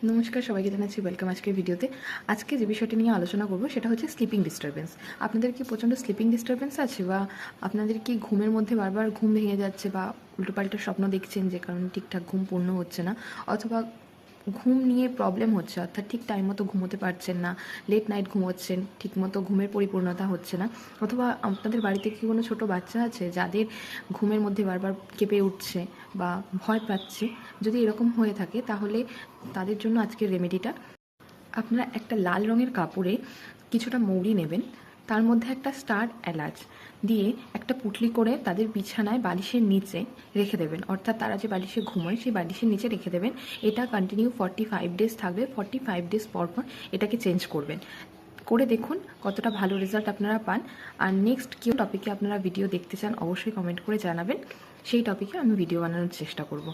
নমস্কার, সবাইকে জানাচ্ছি ওয়েলকাম আজকের ভিডিওতে। আজকে যে বিষয়টি নিয়ে আলোচনা করব সেটা হচ্ছে স্লিপিং ডিস্টারবেন্স। আপনাদের কি প্রচণ্ড স্লিপিং ডিস্টারবেন্স আছে, বা আপনাদের কি ঘুমের মধ্যে বারবার ঘুম ভেঙে যাচ্ছে, বা উল্টোপাল্টা স্বপ্ন দেখছেন যে কারণে ঠিকঠাক ঘুম পূর্ণ হচ্ছে না, অথবা ঘুম নিয়ে প্রবলেম হচ্ছে, অর্থাৎ ঠিক টাইম মতো ঘুমোতে পারছেন না, লেট নাইট ঘুমোচ্ছেন, ঠিকমতো ঘুমের পরিপূর্ণতা হচ্ছে না, অথবা আপনাদের বাড়িতে কি কোনো ছোটো বাচ্চা আছে যাদের ঘুমের মধ্যে বারবার কেঁপে উঠছে বা ভয় পাচ্ছে? যদি এরকম হয়ে থাকে তাহলে তাদের জন্য আজকের রেমেডিটা, আপনারা একটা লাল রঙের কাপড়ে কিছুটা মৌরি নেবেন, তার মধ্যে একটা স্টার এলাচ দিয়ে একটা পুটলি করে তাদের বিছানায় বালিশের নিচে রেখে দেবেন, অর্থাৎ তারা যে বালিশে ঘুমোয় সেই বালিশের নিচে রেখে দেবেন। এটা কন্টিনিউ 45 ডেজ থাকবে। 45 ডেজ পর পর এটাকে চেঞ্জ করবেন। করে দেখুন কতটা ভালো রেজাল্ট আপনারা পান। আর নেক্সট কেউ টপিকে আপনারা ভিডিও দেখতে চান অবশ্যই কমেন্ট করে জানাবেন, সেই টপিকে আমি ভিডিও বানানোর চেষ্টা করব।